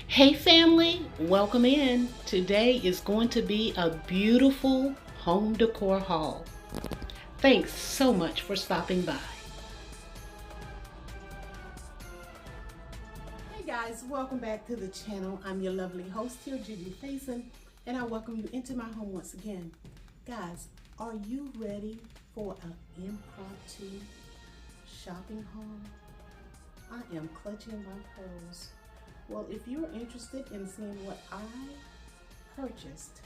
Hey family, welcome in. Today is going to be a beautiful home decor haul. Thanks so much for stopping by. Hey guys, welcome back to the channel. I'm your lovely host here, Judy Faison, and I welcome you into my home once again. Guys, are you ready for an impromptu shopping haul? I am clutching my pearls. Well, if you're interested in seeing what I purchased,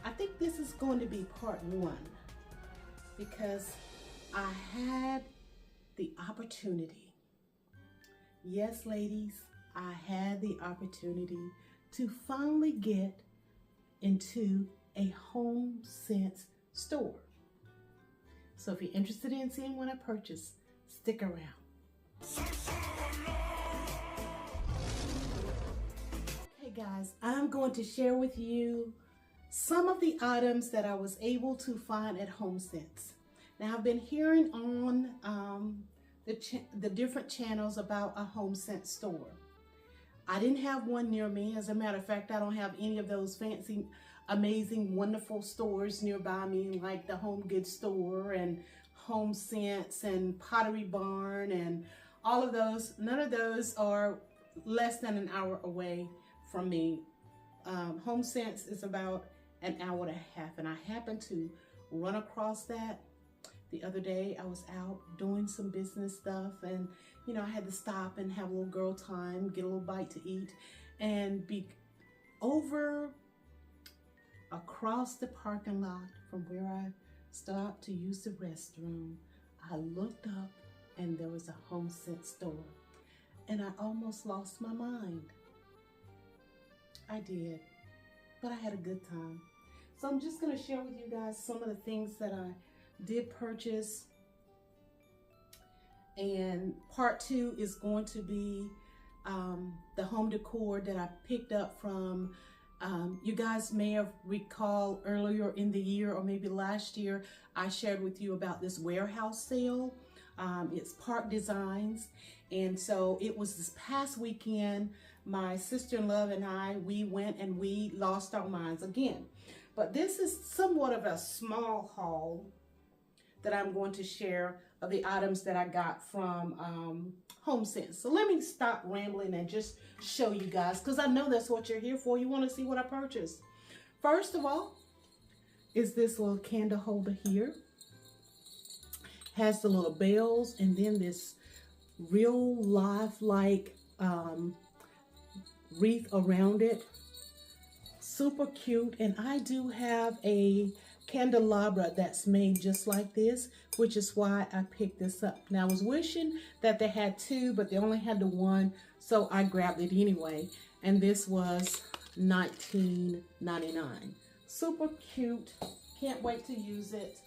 I think this is going to be part one because I had the opportunity. Yes, ladies, I had the opportunity to finally get into a HomeSense store. So if you're interested in seeing what I purchased, stick around. Guys, I'm going to share with you some of the items that I was able to find at HomeSense. Now, I've been hearing on the different channels about a HomeSense store. I didn't have one near me. As a matter of fact, I don't have any of those fancy, amazing, wonderful stores nearby me, like the Home Goods store and HomeSense and Pottery Barn and all of those. None of those are less than an hour away from me. HomeSense is about an hour and a half, and I happened to run across that the other day. I was out doing some business stuff, and I had to stop and have a little girl time, get a little bite to eat, and be over across the parking lot from where I stopped to use the restroom. I looked up and there was a HomeSense store, and I almost lost my mind. I did, but I had a good time. So I'm just going to share with you guys some of the things that I did purchase. And part two is going to be the home decor that I picked up from, you guys may have recalled earlier in the year or maybe last year, I shared with you about this warehouse sale. It's Park Designs. And so it was this past weekend. My sister-in-law and I, we went and we lost our minds again. But this is somewhat of a small haul that I'm going to share of the items that I got from HomeSense. So let me stop rambling and just show you guys, because I know that's what you're here for. You want to see what I purchased. First of all, is this little candle holder here. Has the little bells and then this real lifelike wreath around it. Super cute. And I do have a candelabra that's made just like this, which is why I picked this up. Now I was wishing that they had two, but they only had the one, so I grabbed it anyway. And this was $19.99. Super cute. Can't wait to use it.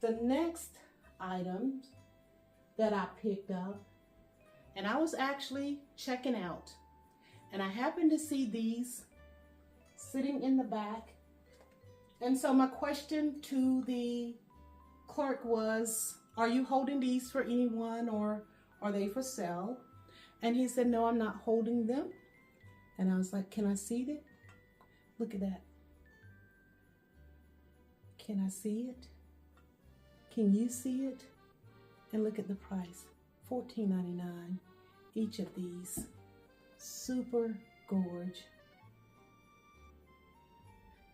The next item that I picked up, and I was actually checking out, and I happened to see these sitting in the back. And so my question to the clerk was, are you holding these for anyone, or are they for sale? And he said, no, I'm not holding them. And I was like, can I see it? Look at that. Can I see it? Can you see it? And look at the price, $14.99 each of these. Super gorge.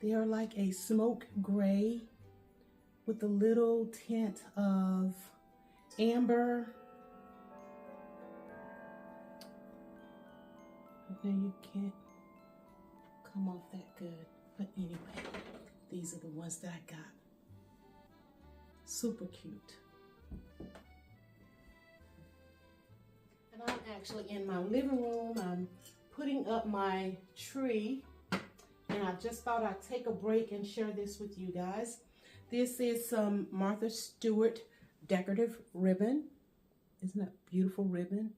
They are like a smoke gray with a little tint of amber. Now you can't come off that good, but anyway, these are the ones that I got. Super cute. And I'm actually in my living room. I'm putting up my tree, and I just thought I'd take a break and share this with you guys. This is some Martha Stewart decorative ribbon. Isn't that beautiful ribbon?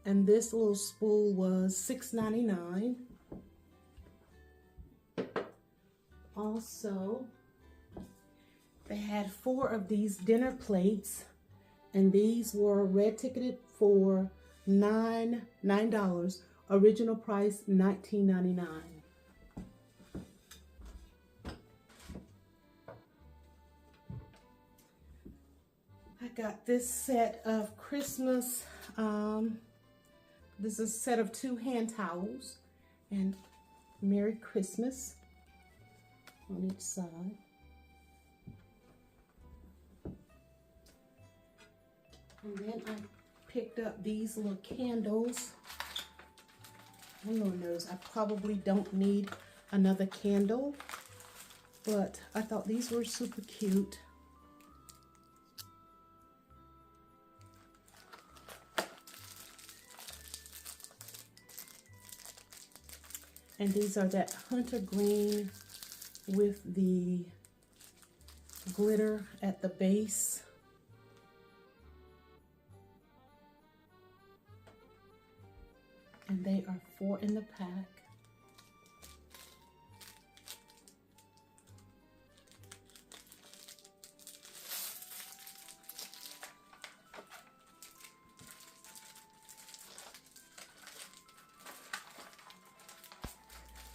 And this little spool was $6.99. Also, They had 4 of these dinner plates, and these were red ticketed for $9. Original price $19.99. I got this set of Christmas. This is a set of 2 hand towels, and Merry Christmas on each side. And then I picked up these little candles. Lord knows I probably don't need another candle, but I thought these were super cute. And these are that hunter green with the glitter at the base. And they are 4 in the pack.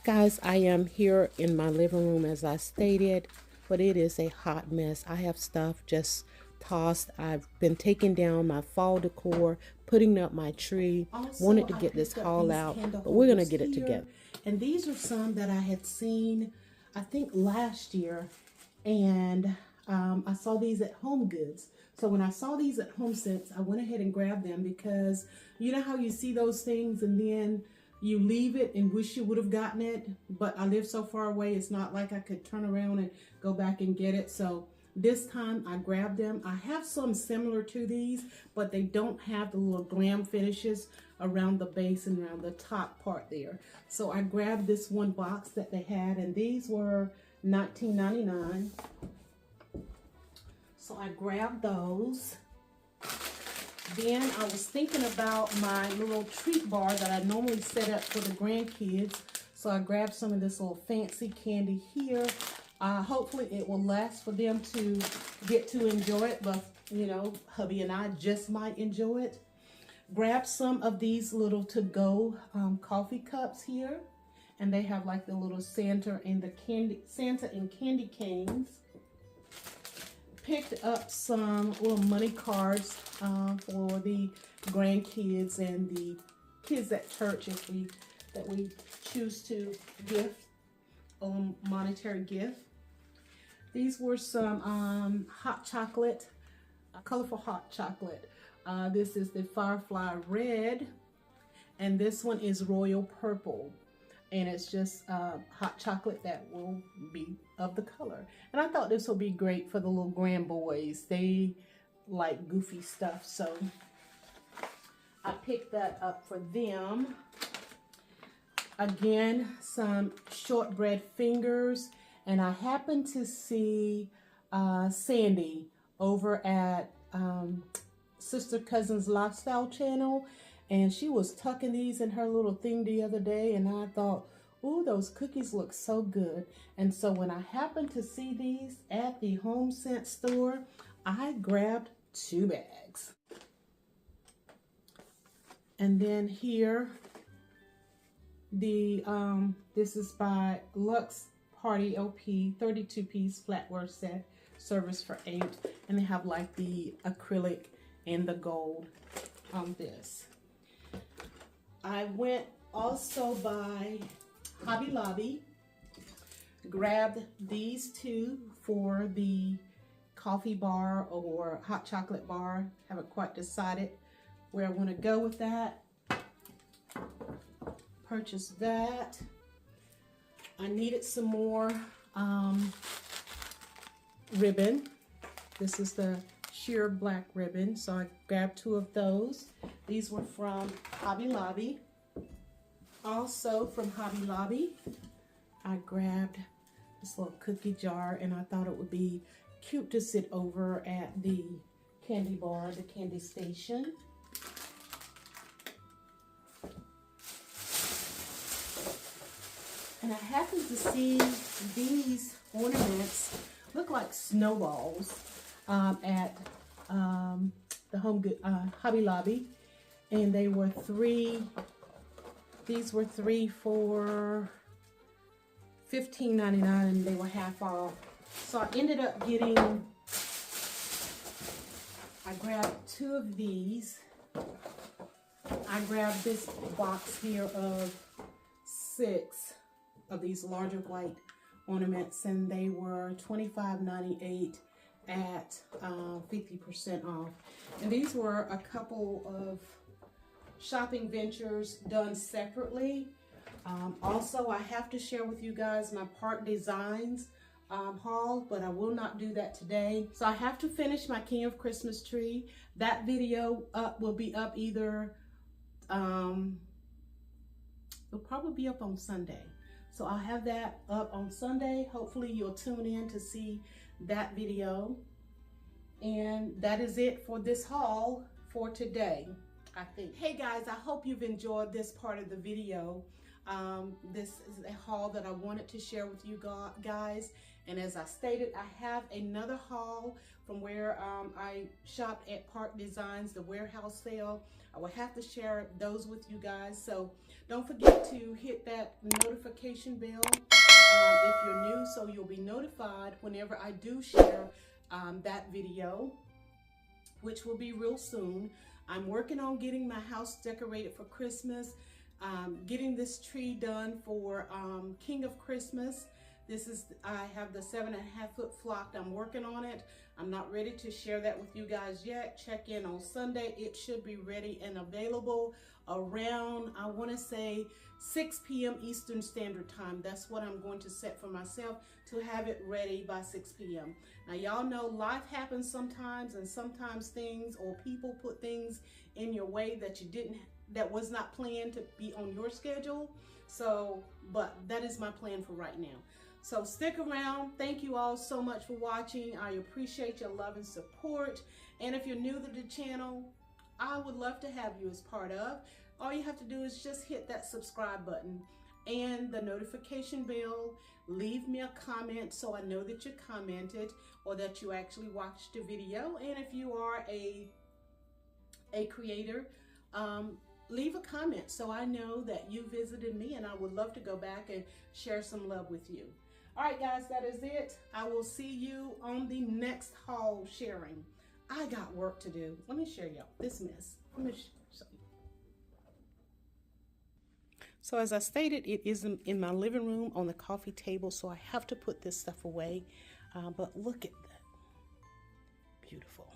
Guys, I am here in my living room as I stated, but it is a hot mess. I have stuff just tossed. I've been taking down my fall decor, putting up my tree. Also, wanted to get this haul out, but we're gonna get it together. And these are some that I had seen, I think last year, and I saw these at Home Goods. So when I saw these at HomeSense, I went ahead and grabbed them because you know how you see those things and then you leave it and wish you would have gotten it, but I live so far away, it's not like I could turn around and go back and get it. So this time I grabbed them. I have some similar to these, but they don't have the little glam finishes around the base and around the top part there. So I grabbed this one box that they had, and these were $19.99. So I grabbed those. Then I was thinking about my little treat bar that I normally set up for the grandkids. So I grabbed some of this little fancy candy here. Hopefully it will last for them to get to enjoy it, but you know, hubby and I just might enjoy it. Grab some of these little to-go coffee cups here, and they have like the little Santa and candy canes. Picked up some little money cards for the grandkids and the kids at church that we choose to gift, monetary gift. These were some hot chocolate, colorful hot chocolate. This is the Firefly Red, and this one is Royal Purple. And it's just hot chocolate that will be of the color. And I thought this would be great for the little grand boys. They like goofy stuff, so I picked that up for them. Again, some shortbread fingers. And I happened to see Sandy over at Sister Cousin's Lifestyle channel. And she was tucking these in her little thing the other day, and I thought, ooh, those cookies look so good. And so when I happened to see these at the HomeSense store, I grabbed 2 bags. And then here, this is by Luxe Party OP 32-piece flatware set, service for 8. And they have like the acrylic and the gold on this. I went also by Hobby Lobby, grabbed these 2 for the coffee bar or hot chocolate bar. Haven't quite decided where I want to go with that. Purchased that. I needed some more ribbon. This is the sheer black ribbon, so I grabbed 2 of those. These were from Hobby Lobby. Also from Hobby Lobby, I grabbed this little cookie jar, and I thought it would be cute to sit over at the candy bar, the candy station. And I happened to see these ornaments look like snowballs at the Hobby Lobby, and they were these were three for $15.99, and they were half off. So I ended up getting, I grabbed 2 of these. I grabbed this box here of 6 of these larger white ornaments, and they were $25.98 at 50% off. And these were a couple of shopping ventures done separately. Also, I have to share with you guys my Park Designs haul, but I will not do that today. So I have to finish my King of Christmas tree. That video will be up either, it'll probably be up on Sunday. So I'll have that up on Sunday. Hopefully you'll tune in to see that video. And that is it for this haul for today, I think. Hey guys, I hope you've enjoyed this part of the video. This is a haul that I wanted to share with you guys. And as I stated, I have another haul from where I shopped at Park Designs, the warehouse sale. I will have to share those with you guys. So don't forget to hit that notification bell if you're new, so you'll be notified whenever I do share that video, which will be real soon. I'm working on getting my house decorated for Christmas, getting this tree done for King of Christmas. I have the 7.5-foot flocked. I'm working on it. I'm not ready to share that with you guys yet. Check in on Sunday. It should be ready and available around, I want to say, 6 p.m. Eastern Standard Time. That's what I'm going to set for myself, to have it ready by 6 p.m. Now, y'all know life happens sometimes, and sometimes things or people put things in your way that was not planned to be on your schedule. So, but that is my plan for right now. So stick around. Thank you all so much for watching. I appreciate your love and support. And if you're new to the channel, I would love to have you as part of. All you have to do is just hit that subscribe button and the notification bell. Leave me a comment so I know that you commented or that you actually watched the video. And if you are a creator, leave a comment so I know that you visited me, and I would love to go back and share some love with you. All right, guys, that is it. I will see you on the next haul sharing. I got work to do. Let me share y'all this mess. Let me show you. So as I stated, it is in my living room on the coffee table, so I have to put this stuff away. But look at that. Beautiful.